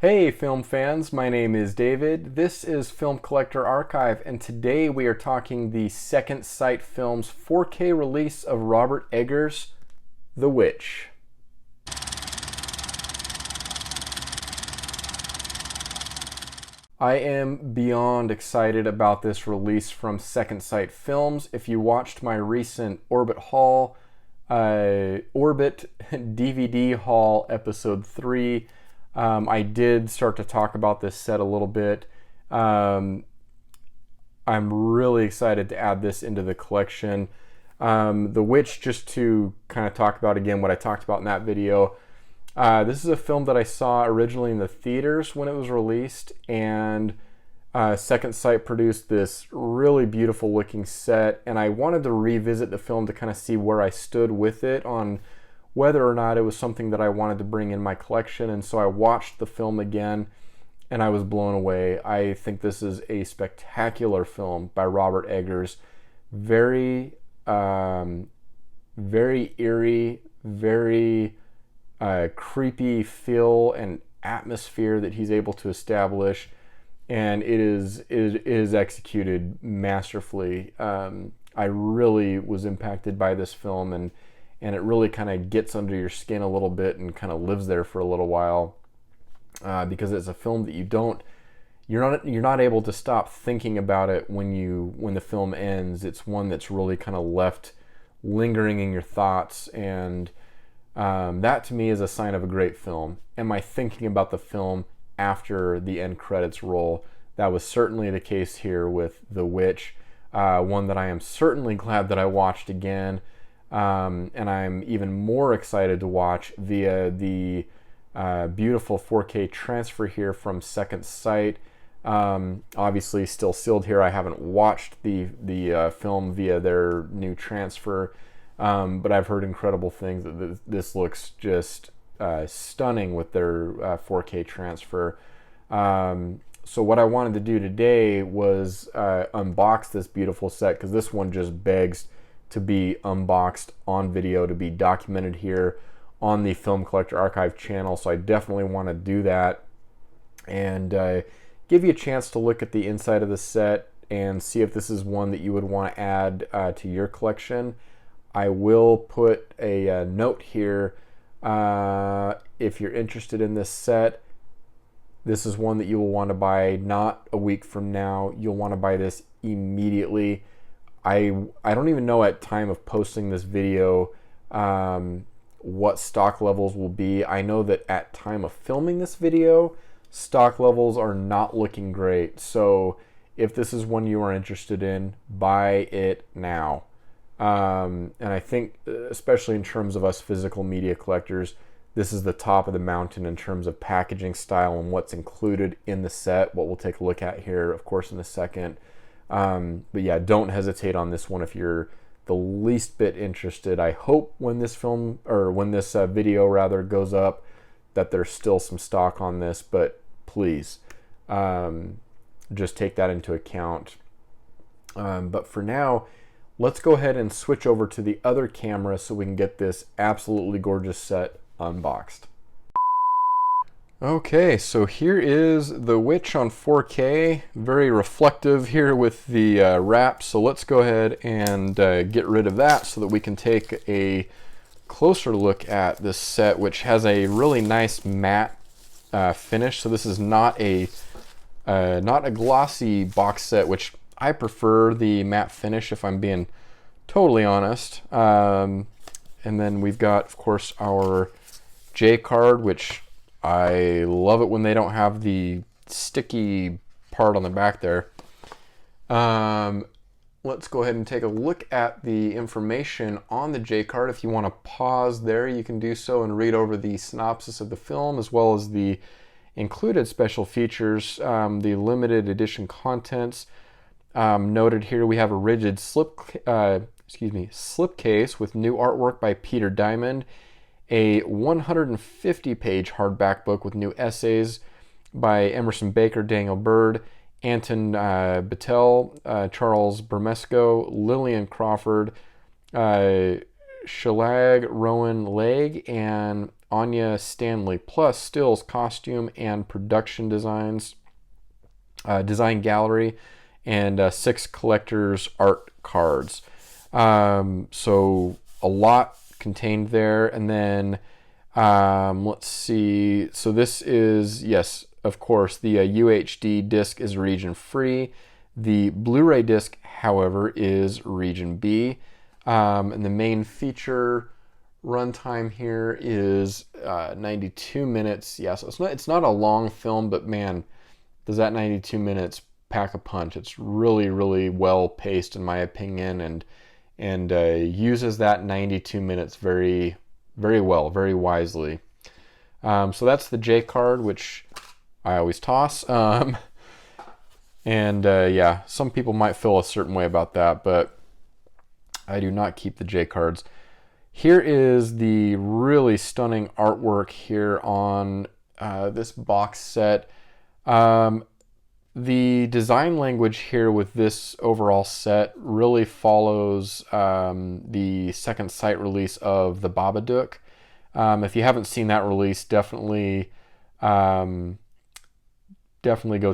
Hey film fans, my name is David. This is Film Collector Archive, and today we are talking the Second Sight Films 4K release of Robert Eggers' The Witch. I am beyond excited about this release from Second Sight Films. If you watched my recent Orbit Haul, Orbit DVD Haul Episode 3, I did start to talk about this set a little bit. I'm really excited to add this into the collection. The Witch, just to kind of talk about again what I talked about in that video, this is a film that I saw originally in the theaters when it was released, and Second Sight produced this really beautiful looking set, and I wanted to revisit the film to kind of see where I stood with it on whether or not it was something that I wanted to bring in my collection. And so I watched the film again and I was blown away. I think this is a spectacular film by Robert Eggers. Very eerie, very creepy feel and atmosphere that he's able to establish, and it is executed masterfully. I really was impacted by this film, and it really kind of gets under your skin a little bit and kind of lives there for a little while, because it's a film that you're not able to stop thinking about it when the film ends. It's one that's really kind of left lingering in your thoughts, and that to me is a sign of a great film. Am I thinking about the film after the end credits roll? That was certainly the case here with The Witch, one that I am certainly glad that I watched again. And I'm even more excited to watch via the beautiful 4K transfer here from Second Sight. Obviously still sealed here. I haven't watched the film via their new transfer, but I've heard incredible things that this looks just stunning with their 4K transfer. So what I wanted to do today was unbox this beautiful set, because this one just begs to be unboxed on video, to be documented here on the Film Collector Archive channel. So I definitely want to do that and give you a chance to look at the inside of the set and see if this is one that you would want to add to your collection. I will put a note here. If you're interested in this set, this is one that you will want to buy not a week from now. You'll want to buy this immediately. I don't even know at time of posting this video what stock levels will be. I know that at time of filming this video, stock levels are not looking great. So if this is one you are interested in, buy it now. And I think, especially in terms of us physical media collectors, this is the top of the mountain in terms of packaging style and what's included in the set, what we'll take a look at here, of course, in a second. But yeah, don't hesitate on this one if you're the least bit interested. I hope when this film, or when this video rather, goes up, that there's still some stock on this, but please just take that into account. But for now, let's go ahead and switch over to the other camera so we can get this absolutely gorgeous set unboxed. Okay, so here is The Witch on 4K, very reflective here with the wrap, so let's go ahead and get rid of that so that we can take a closer look at this set, which has a really nice matte finish. So this is not a glossy box set, which I prefer the matte finish if I'm being totally honest. And then we've got, of course, our J card, which I love it when they don't have the sticky part on the back there. Let's go ahead and take a look at the information on the J card. If you want to pause there, you can do so and read over the synopsis of the film, as well as the included special features, the limited edition contents. Noted here, we have a rigid slipcase with new artwork by Peter Diamond, a 150-page hardback book with new essays by Emerson Baker, Daniel Bird, Anton Battelle, Charles Bermesco, Lillian Crawford, Shalag Rowan Legg, and Anya Stanley Plus stills, costume, and production designs, design gallery, and 6 collector's art cards. So a lot contained there. And then let's see. So this is, yes, of course, the UHD disc is region free. The Blu-ray disc, however, is region B. And the main feature runtime here is 92 minutes. Yeah, so it's not a long film, but man, does that 92 minutes pack a punch. It's really, really well paced in my opinion, and uses that 92 minutes very, very well, very wisely. So that's the J card, which I always toss. Yeah, some people might feel a certain way about that, but I do not keep the J cards. Here is the really stunning artwork here on this box set. The design language here with this overall set really follows the second sight release of The Babadook. If you haven't seen that release, definitely go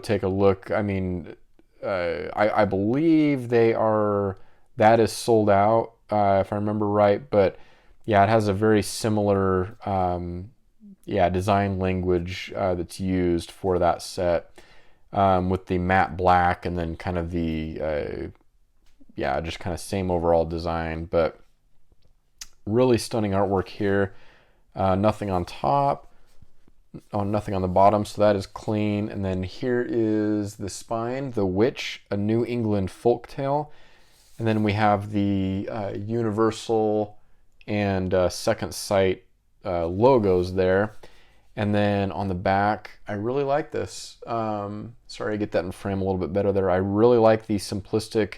take a look. I mean, I believe that is sold out, if I remember right, but yeah, it has a very similar design language that's used for that set, with the matte black and then kind of the just kind of same overall design, but really stunning artwork here. Nothing on top, nothing on the bottom, so that is clean. And then here is the spine, The Witch, A New England Folktale. And then we have the Universal and Second Sight logos there. And then on the back, I really like this. Sorry, I get that in frame a little bit better there. I really like the simplistic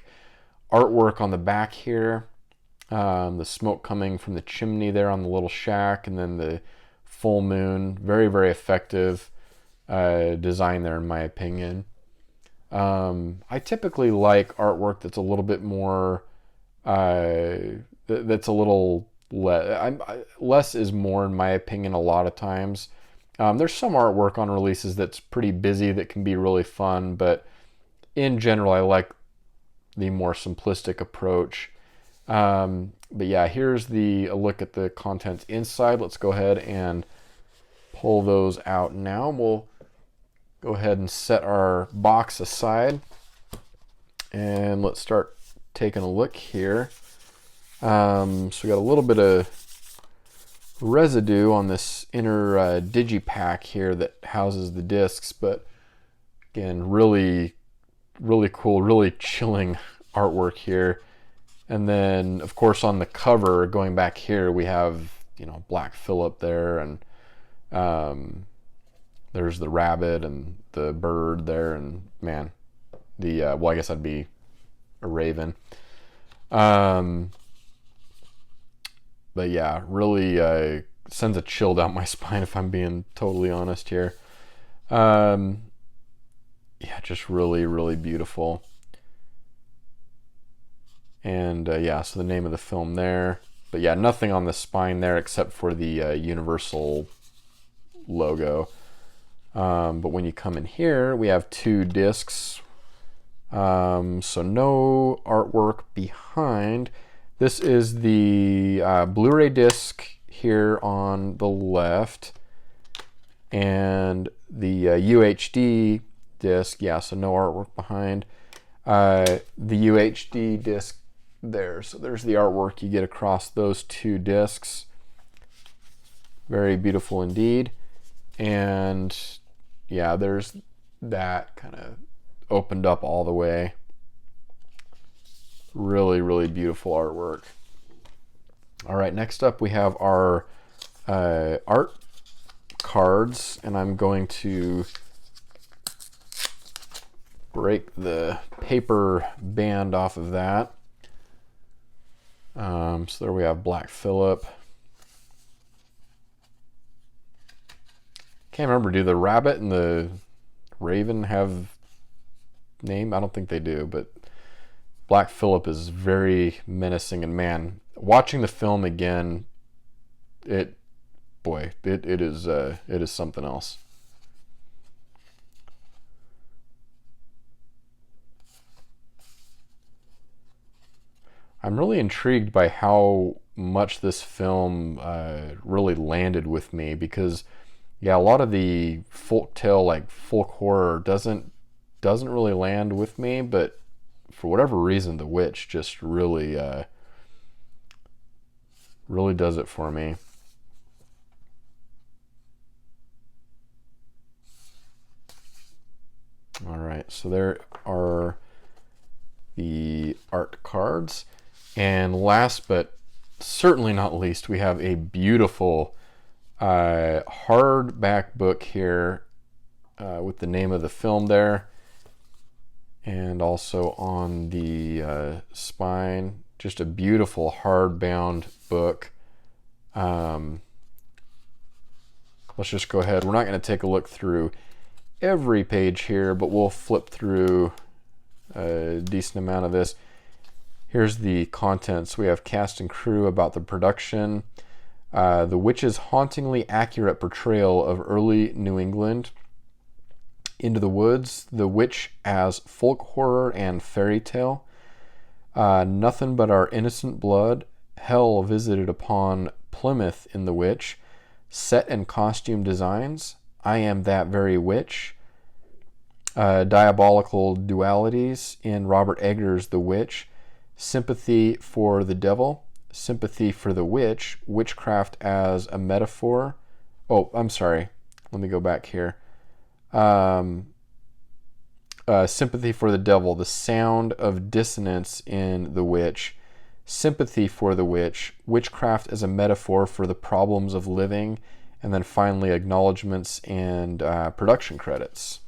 artwork on the back here. The smoke coming from the chimney there on the little shack, and then the full moon. Very, very effective design there, in my opinion. I typically like artwork that's a little bit more, that's a little less is more, in my opinion, a lot of times. There's some artwork on releases that's pretty busy that can be really fun, but in general, I like the more simplistic approach. But yeah, here's a look at the contents inside. Let's go ahead and pull those out now. We'll go ahead and set our box aside, and let's start taking a look here. So we got a little bit of residue on this inner digipack here that houses the discs, but again, really, really cool, really chilling artwork here. And then, of course, on the cover, going back here, we have, Black Phillip there, and there's the rabbit and the bird there, and man, I guess that'd be a raven. But yeah, really sends a chill down my spine, if I'm being totally honest here. Yeah, just really, really beautiful. And so the name of the film there. But yeah, nothing on the spine there except for the Universal logo. But when you come in here, we have 2 discs. So no artwork behind. This is the Blu-ray disc here on the left, and the UHD disc. Yeah, so no artwork behind. The UHD disc there. So there's the artwork you get across those 2 discs. Very beautiful indeed. And yeah, there's that kind of opened up all the way. Really, really beautiful artwork. All right, next up we have our art cards, and I'm going to break the paper band off of that. So there we have Black Phillip. Can't remember, do the rabbit and the raven have name? I don't think they do, but Black Phillip is very menacing, and man, watching the film again, it boy, it is something else. I'm really intrigued by how much this film really landed with me, because yeah, a lot of the folk tale, like folk horror, doesn't really land with me, but for whatever reason, The Witch just really does it for me. All right, so there are the art cards. And last but certainly not least, we have a beautiful hardback book here with the name of the film there. And also on the spine, just a beautiful hardbound book. Let's just go ahead. We're not going to take a look through every page here, but we'll flip through a decent amount of this. Here's the contents. We have cast and crew about the production. The Witch's hauntingly accurate portrayal of early New England. Into the Woods, The Witch as folk horror and fairy tale. Nothing but our innocent blood. Hell visited upon Plymouth in The Witch. Set and costume designs. I am that very witch. Diabolical dualities in Robert Eggers' The Witch. Sympathy for the devil. Sympathy for the witch. Witchcraft as a metaphor. Oh, I'm sorry. Let me go back here. Sympathy for the devil. The sound of dissonance in The Witch. Sympathy for the witch. Witchcraft as a metaphor for the problems of living. And then finally, acknowledgments and production credits.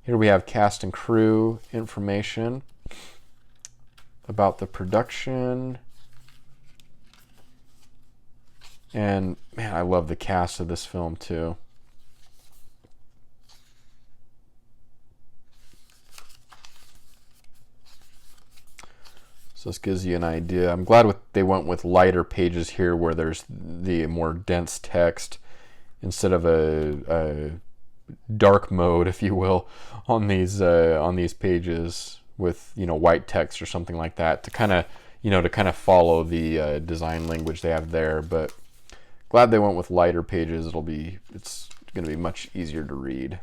Here we have cast and crew information about the production. And man, I love the cast of this film too. So this gives you an idea. I'm glad they went with lighter pages here where there's the more dense text instead of a dark mode, if you will, on these pages with, you know, white text or something like that to kind of follow the design language they have there. But glad they went with lighter pages. It's going to be much easier to read.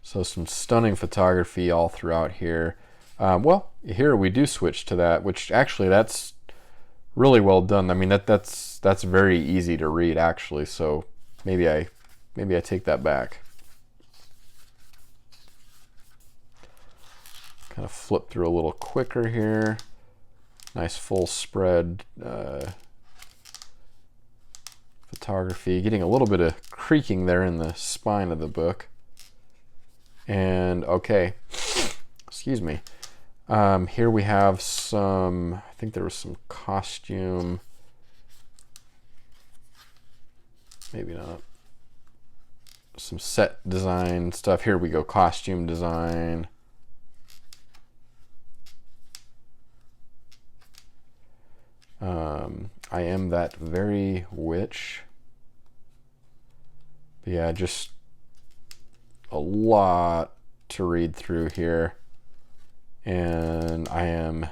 So some stunning photography all throughout here. Well, here we do switch to that, which actually that's really well done. I mean, that's very easy to read actually. So maybe I take that back. Kind of flip through a little quicker here. Nice full spread photography. Getting a little bit of creaking there in the spine of the book. And okay, excuse me. Here we have some, I think there was some costume, maybe not, some set design stuff. Here we go, costume design. I am that very witch. But yeah, just a lot to read through here. And I am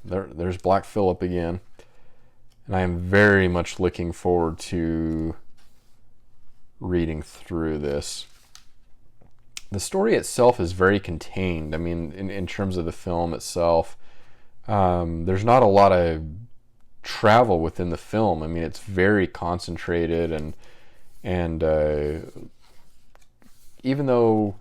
there's Black Phillip again, and I am very much looking forward to reading through this. The story itself is very contained. I mean, in terms of the film itself, there's not a lot of travel within the film. I mean, it's very concentrated, and even though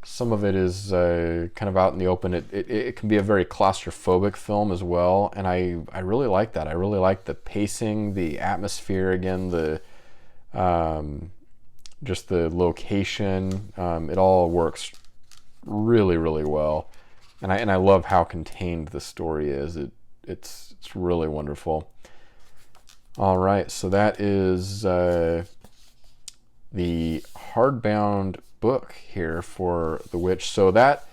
some of it is kind of out in the open, it can be a very claustrophobic film as well, and I really like that. I really like the pacing, the atmosphere, again, the just the location. It all works really, really well, and I love how contained the story is. It's really wonderful. All right, so that is the hardbound book here for The Witch. So that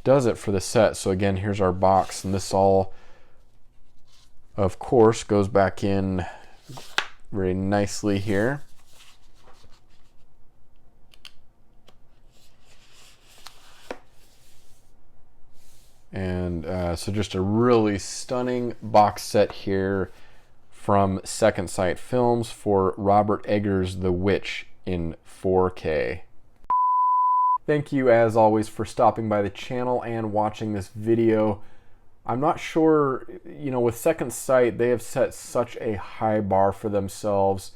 does it for the set. So again, here's our box, and this all of course, goes back in very nicely here. And so just a really stunning box set here from Second Sight Films for Robert Eggers' The Witch in 4K. Thank you as always for stopping by the channel and watching this video. I'm not sure, with Second Sight, they have set such a high bar for themselves.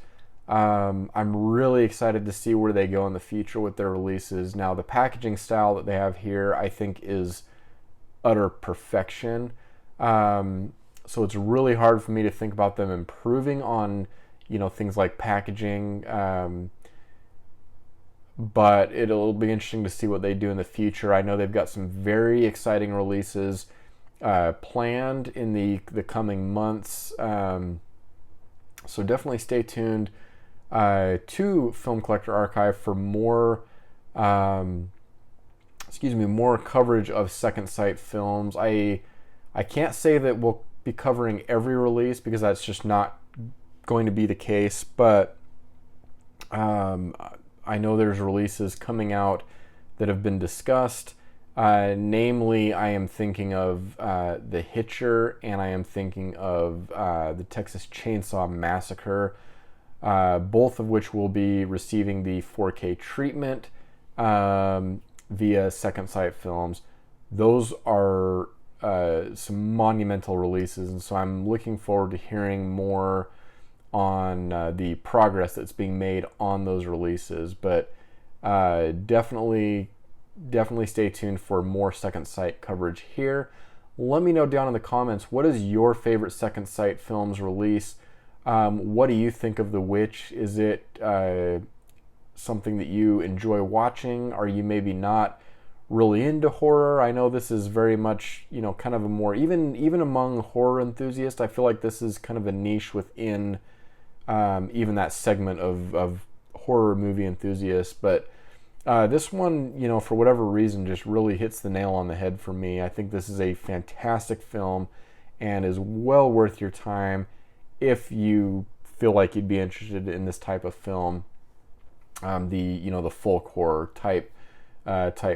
I'm really excited to see where they go in the future with their releases. Now, the packaging style that they have here, I think, is utter perfection. So it's really hard for me to think about them improving on, things like packaging. But it'll be interesting to see what they do in the future. I know they've got some very exciting releases planned in the coming months. So definitely stay tuned to Film Collector Archive for more more coverage of Second Sight Films. I can't say that we'll be covering every release because that's just not going to be the case, but I know there's releases coming out that have been discussed. Namely, I am thinking of The Hitcher, and I am thinking of the Texas Chainsaw Massacre, both of which will be receiving the 4K treatment via Second Sight Films. Those are some monumental releases, and so I'm looking forward to hearing more on the progress that's being made on those releases. But definitely stay tuned for more Second Sight coverage here. Let me know down in the comments, what is your favorite Second Sight Films release? What do you think of The Witch? Is it something that you enjoy watching? Are you maybe not really into horror? I know this is very much, kind of a more, even among horror enthusiasts, I feel like this is kind of a niche within even that segment of horror movie enthusiasts. But this one, for whatever reason, just really hits the nail on the head for me. I think this is a fantastic film and is well worth your time if you feel like you'd be interested in this type of film. The folk horror type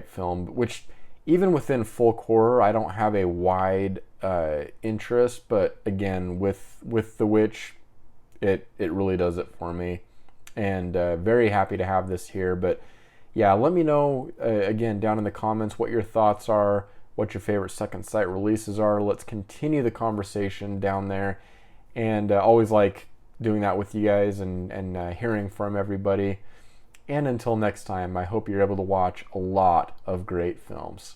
film, which even within folk horror, I don't have a wide interest, but again, with The Witch, it really does it for me, and very happy to have this here. But yeah, let me know again down in the comments what your thoughts are, what your favorite Second Sight releases are. Let's continue the conversation down there, and always like doing that with you guys and hearing from everybody. And until next time, I hope you're able to watch a lot of great films.